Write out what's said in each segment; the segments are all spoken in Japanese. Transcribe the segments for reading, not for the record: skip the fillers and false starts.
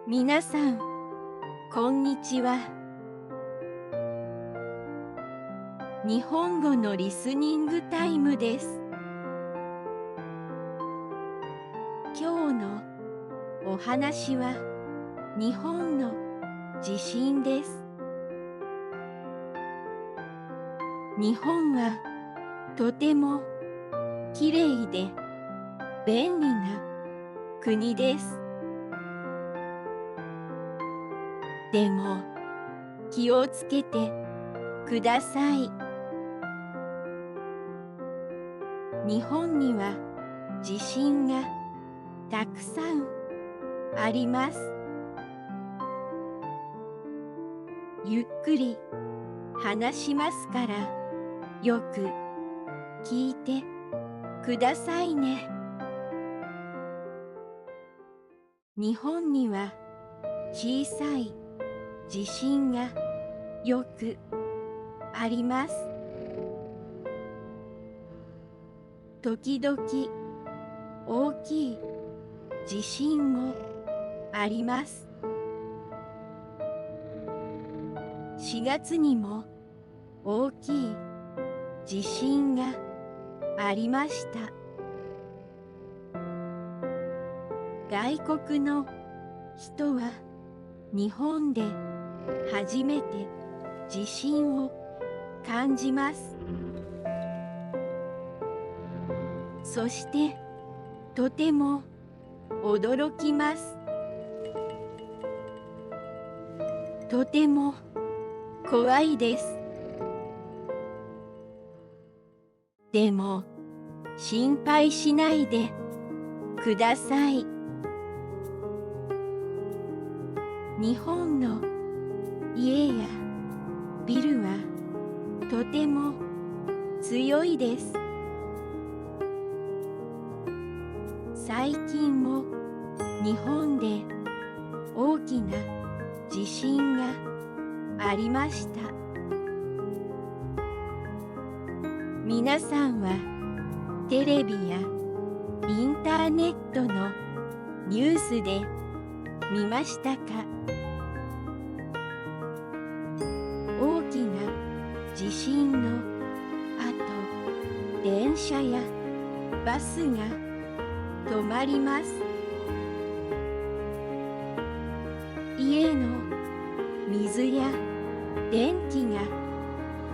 みなさん、こんにちは。日本語のリスニングタイムです。今日のお話は日本の地震です。日本はとてもきれいで便利な国です。でも気をつけてください。日本には地震がたくさんあります。ゆっくり話しますからよく聞いてくださいね。日本には小さい地震がよくあります。時々大きい地震もあります。4月にも大きい地震がありました。外国の人は日本で初めて地震を感じます。そしてとても驚きます。とても怖いです。でも心配しないでください。日本の家やビルはとても強いです。最近も日本で大きな地震がありました。皆さんはテレビやインターネットのニュースで見ましたか？大きな地震のあと、電車やバスが止まります。家の水や電気が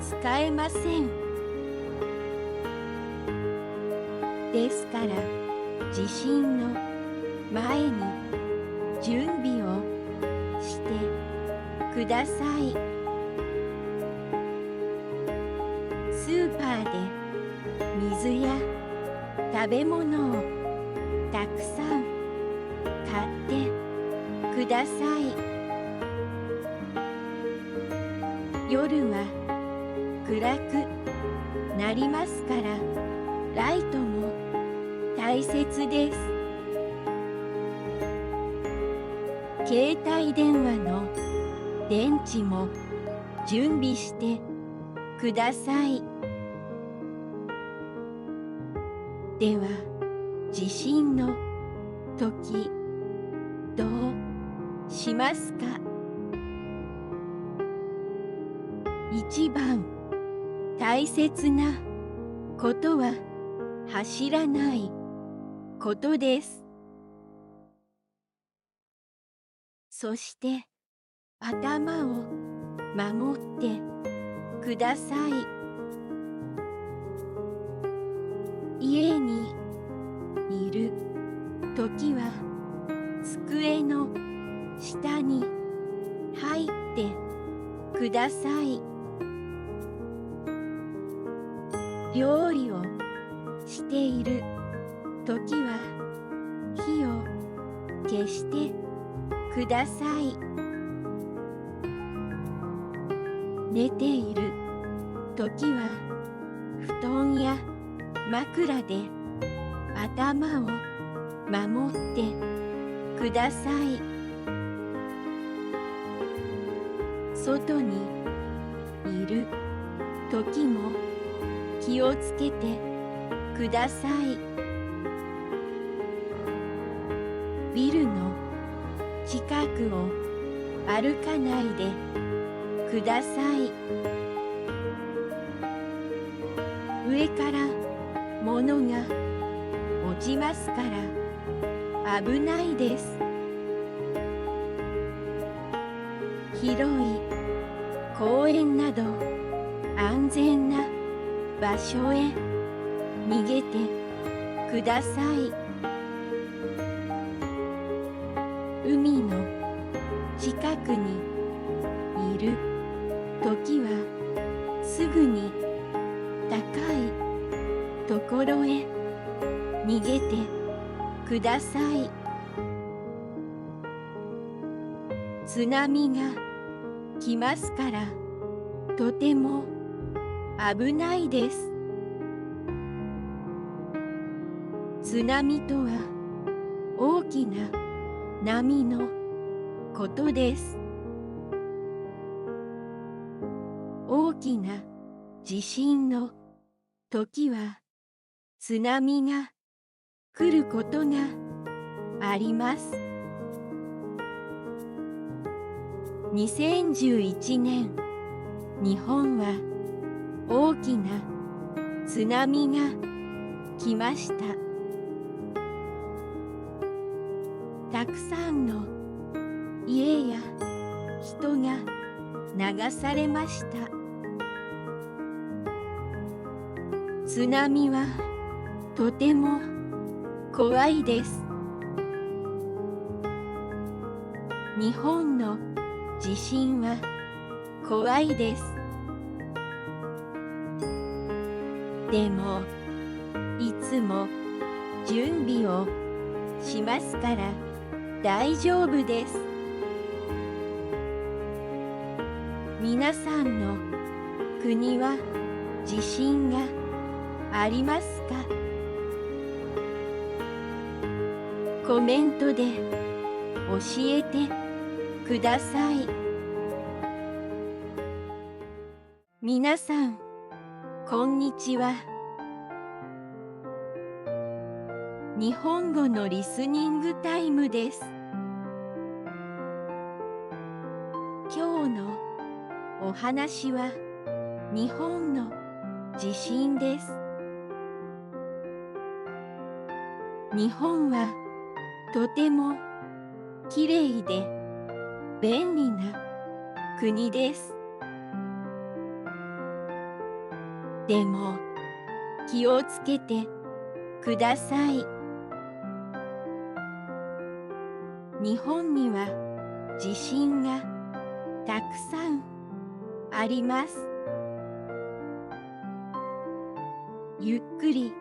使えません。ですから地震の前に準備をしてください。スーパーで水や食べ物をたくさん買ってください。夜は暗くなりますからライトも大切です。携帯電話の電池も準備してください。では地震の時どうしますか？一番大切なことは走らないことです。そして頭を守ってください。家にいるときは机の下に入ってください。料理をしているときは火を消してください。寝ているときは布団や枕で頭を守ってください。外にいるときも気をつけてください。ビルの近くを歩かないでください。上から物が落ちますから危ないです。広い公園など安全な場所へ逃げてください。海の近くにいるときはすぐに高いところへ逃げてください。津波が来ますからとても危ないです。津波とは大きな波のことです。大きな地震の時は津波が来ることがあります。2011年、日本は大きな津波が来ました。たくさんの家や人が流されました。津波はとても怖いです。日本の地震は怖いです。でもいつも準備をしますから大丈夫です。皆さんの国は地震がありますか？コメントで教えてください。皆さん、こんにちは。日本語のリスニングタイムです。今日のお話は日本の地震です。日本はとてもきれいで便利な国です。でも気をつけてください。日本には地震がたくさんあります。ゆっくり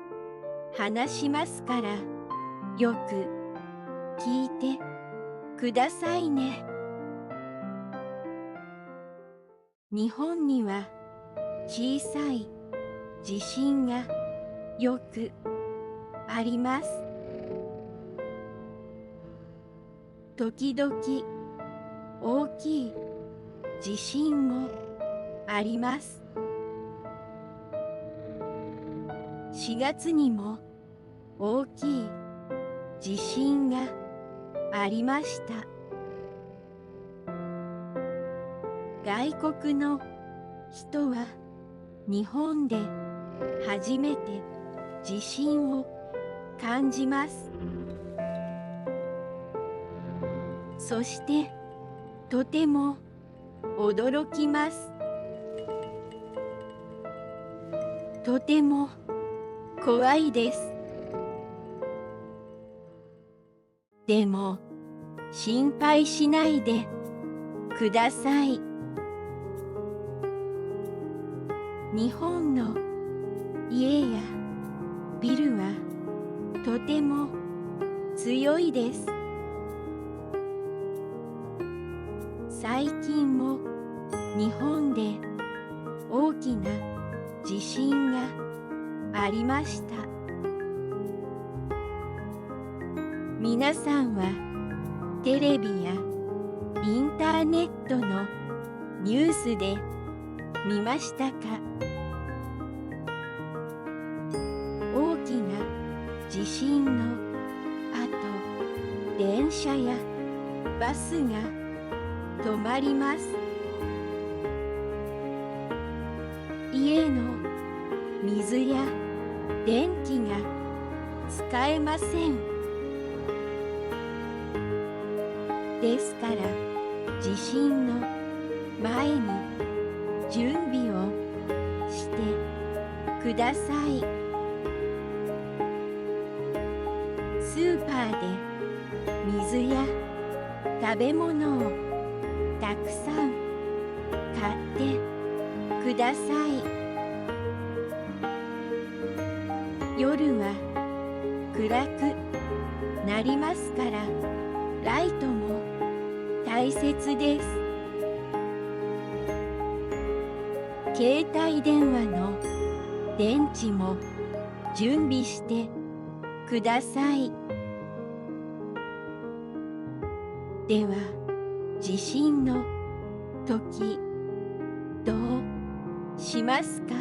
話しますからよく聞いてくださいね。日本には小さい地震がよくあります。時々大きい地震もあります。4月にも大きい地震がありました。外国の人は日本で初めて地震を感じます。そしてとても驚きます。とても怖いです。でも心配しないでください。日本の家やビルはとても強いです。最近も日本で大きな地震がありました。皆さんはテレビやインターネットのニュースで見ましたか？大きな地震のあと、電車やバスが止まります。家の水や電気が使えません。ですから地震の前に準備をしてください。スーパーで水や食べ物をたくさん買ってください。夜は暗くなりますからライトも大切です。携帯電話の電池も準備してください。では地震の時どうしますか？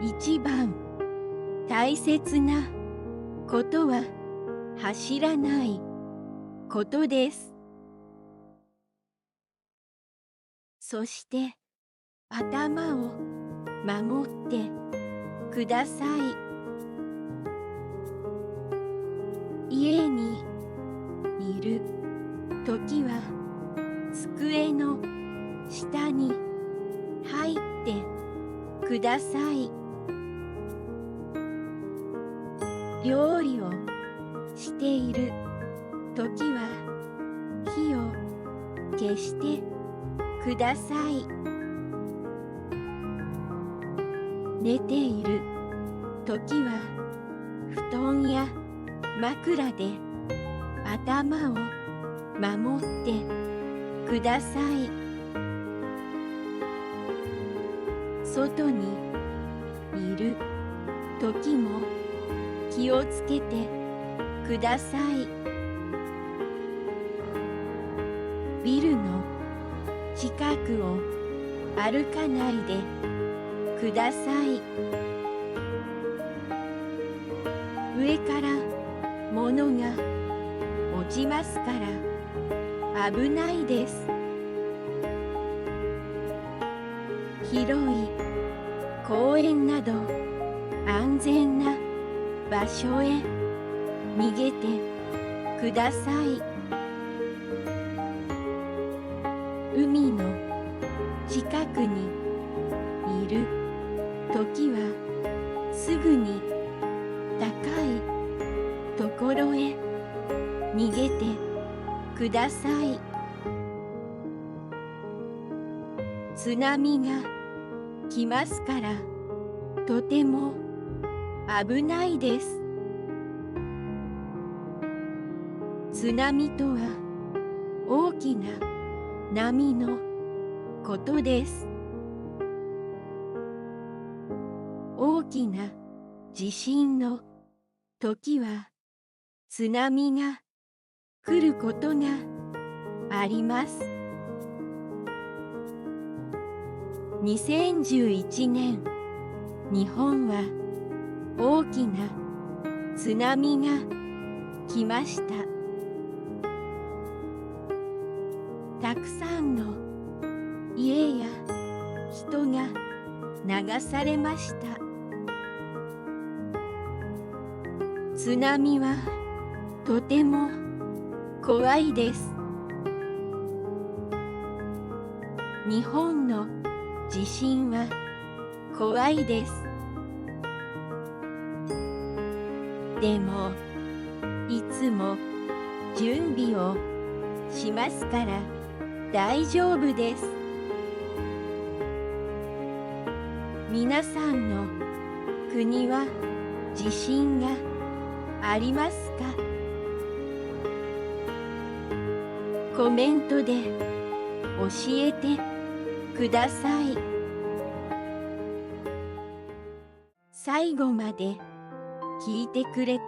一番大切なことは走らないことです。そして頭を守ってください。家にいるときは机の下に入ってください。料理をしているときは火を消してください。寝ているときは布団や枕で頭を守ってください。外にいるときも気をつけてください。ビルの近くを歩かないでください。上から物が落ちますから危ないです。広い公園など安全な場所へ逃げてください。海の近くにいるときはすぐに高いところへ逃げてください。津波が来ますからとても危ないです。津波とは大きな波のことです。大きな地震の時は津波が来ることがあります。2011年、日本は大きな津波が来ました。たくさんの家や人が流されました。津波はとても怖いです。日本の地震は怖いです。でもいつも準備をしますから大丈夫です。皆さんの国は地震がありますか？コメントで教えてください。最後まで聞いてくれて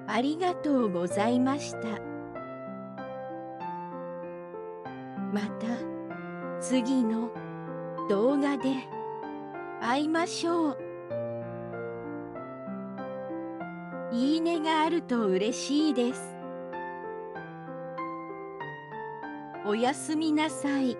ありがとうございました。また次の動画で会いましょう。いいねががあると嬉しいです。おやすみなさい。